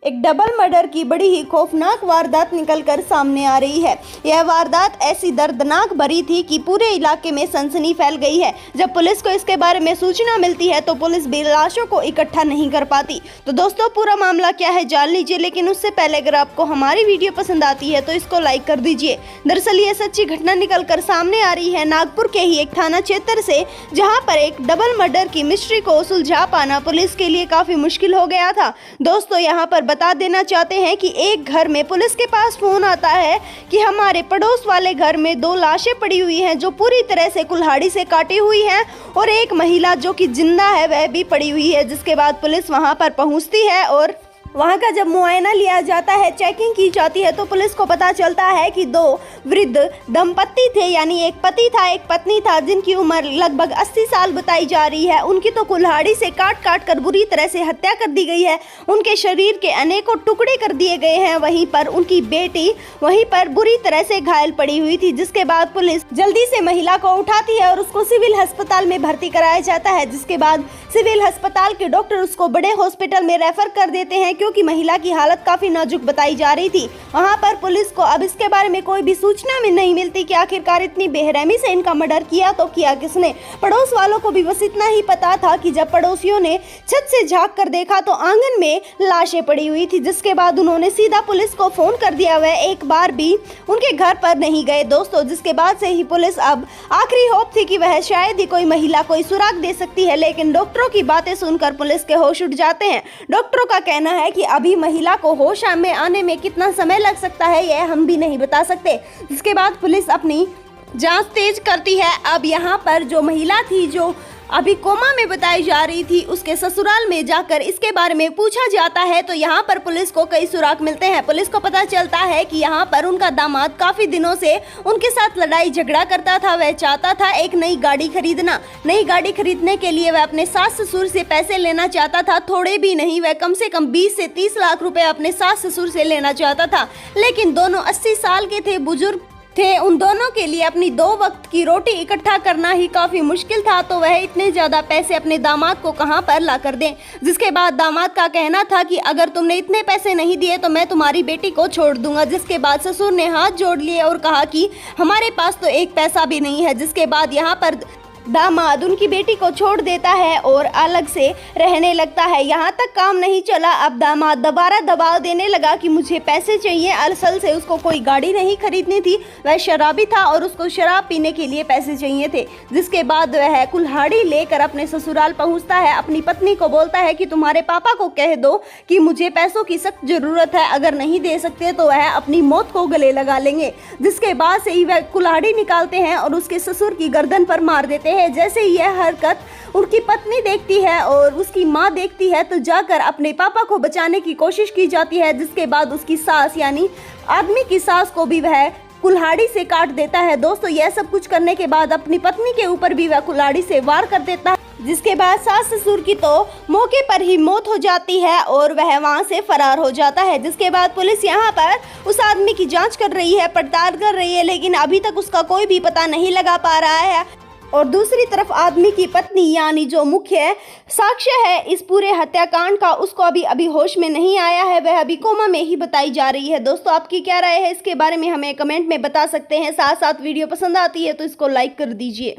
एक double murder की बड़ी ही खौफनाक वारदात निकलकर सामने आ रही है। यह वारदात ऐसी दर्दनाक भरी थी कि पूरे इलाके में सनसनी फैल गई है। जब पुलिस को इसके बारे में सूचना मिलती है तो पुलिस भी लाशों को इकट्ठा नहीं कर पाती। तो दोस्तों, पूरा मामला क्या है जान लीजिए, लेकिन उससे पहले अगर आपको हमारी वीडियो पसंद आती है तो इसको लाइक कर दीजिए। दरअसल ये सच्ची घटना निकलकर सामने आ रही है नागपुर के ही एक थाना क्षेत्र से, जहाँ पर एक डबल मर्डर की मिस्ट्री को सुलझा पाना पुलिस के लिए काफी मुश्किल हो गया था। दोस्तों, यहाँ पर बता देना चाहते हैं कि एक घर में पुलिस के पास फोन आता है कि हमारे पड़ोस वाले घर में 2 लाशें पड़ी हुई हैं जो पूरी तरह से कुल्हाड़ी से काटी हुई हैं और एक महिला जो कि जिंदा है वह भी पड़ी हुई है। जिसके बाद पुलिस वहां पर पहुंचती है और वहां का जब मुआयना लिया जाता है, चेकिंग की जाती है, तो पुलिस को पता चलता है कि 2 वृद्ध दंपत्ति थे, यानी एक पति था एक पत्नी था, जिनकी उम्र लगभग 80 साल बताई जा रही है। उनकी तो कुल्हाड़ी से काट काट कर बुरी तरह से हत्या कर दी गई है। उनके शरीर के अनेकों टुकड़े कर दिए गए हैं। वहीं पर उनकी बेटी वहीं पर बुरी तरह से घायल पड़ी हुई थी। जिसके बाद पुलिस जल्दी से महिला को उठाती है और उसको सिविल अस्पताल में भर्ती कराया जाता है। जिसके बाद सिविल अस्पताल के डॉक्टर उसको बड़े हॉस्पिटल में रेफर कर देते हैं, क्योंकि महिला की हालत काफी नाजुक बताई जा रही थी। वहां पर पुलिस को अब इसके बारे में कोई भी सूचना में नहीं मिलती कि आखिरकार इतनी बेरहमी से इनका मर्डर किया तो किया किसने। पड़ोस वालों को भी बस इतना ही पता था कि जब पड़ोसियों ने छत से झांक कर देखा तो आंगन में लाशें पड़ी हुई थी। जिसके बाद उन्होंने सीधा पुलिस को फोन कर दिया। वह एक बार भी उनके घर पर नहीं गए दोस्तों। जिसके बाद से ही पुलिस अब आखिरी होप थी कि वह शायद ही कोई महिला कोई सुराग दे सकती है, लेकिन डॉक्टरों की बातें सुनकर पुलिस के होश उड़ जाते हैं। डॉक्टरों का कहना है कि अभी महिला को होश में आने में कितना समय लग सकता है यह हम भी नहीं बता सकते। जिसके बाद पुलिस अपनी जांच तेज करती है। अब यहाँ पर जो महिला थी जो अभी कोमा में बताई जा रही थी, उसके ससुराल में जाकर इसके बारे में पूछा जाता है तो यहाँ पर पुलिस को कई सुराग मिलते हैं। पुलिस को पता चलता है कि यहाँ पर उनका दामाद काफी दिनों से उनके साथ लड़ाई झगड़ा करता था। वह चाहता था एक नई गाड़ी खरीदना। नई गाड़ी खरीदने के लिए वह अपने सास ससुर से पैसे लेना चाहता था। थोड़े भी नहीं, वह कम से कम 20 से 30 लाख रुपए अपने सास ससुर से लेना चाहता था। लेकिन दोनों 80 साल के थे, बुजुर्ग थे। उन दोनों के लिए अपनी 2 वक्त की रोटी इकट्ठा करना ही काफी मुश्किल था, तो वह इतने ज्यादा पैसे अपने दामाद को कहां पर ला कर दें। जिसके बाद दामाद का कहना था कि अगर तुमने इतने पैसे नहीं दिए तो मैं तुम्हारी बेटी को छोड़ दूंगा। जिसके बाद ससुर ने हाथ जोड़ लिए और कहा कि हमारे पास तो 1 पैसा भी नहीं है। जिसके बाद यहाँ पर दामाद उनकी बेटी को छोड़ देता है और अलग से रहने लगता है। यहाँ तक काम नहीं चला, अब दामाद दोबारा दबाव देने लगा कि मुझे पैसे चाहिए। असल से उसको कोई गाड़ी नहीं खरीदनी थी, वह शराबी था और उसको शराब पीने के लिए पैसे चाहिए थे। जिसके बाद वह कुल्हाड़ी लेकर अपने ससुराल पहुँचता है। अपनी पत्नी को बोलता है कि तुम्हारे पापा को कह दो कि मुझे पैसों की सख्त जरूरत है, अगर नहीं दे सकते तो वह अपनी मौत को गले लगा लेंगे। जिसके बाद से ही वह कुल्हाड़ी निकालते हैं और उसके ससुर की गर्दन पर मार देते हैं। जैसे यह हरकत उनकी पत्नी देखती है और उसकी मां देखती है तो जाकर अपने पापा को बचाने की कोशिश की जाती है। जिसके बाद उसकी सास यानी आदमी की सास को भी वह कुल्हाड़ी से काट देता है। दोस्तों, यह सब कुछ करने के बाद अपनी पत्नी के ऊपर भी वह कुल्हाड़ी से वार कर देता है। जिसके बाद सास ससुर की तो मौके पर ही मौत हो जाती है और वह वहां से फरार हो जाता है। जिसके बाद पुलिस यहाँ पर उस आदमी की जांच कर रही है, पड़ताल कर रही है, लेकिन अभी तक उसका कोई भी पता नहीं लगा पा रहा है। और दूसरी तरफ आदमी की पत्नी यानी जो मुख्य साक्ष्य है इस पूरे हत्याकांड का, उसको अभी होश में नहीं आया है। वह अभी कोमा में ही बताई जा रही है। दोस्तों, आपकी क्या राय है इसके बारे में हमें कमेंट में बता सकते हैं। साथ साथ वीडियो पसंद आती है तो इसको लाइक कर दीजिए।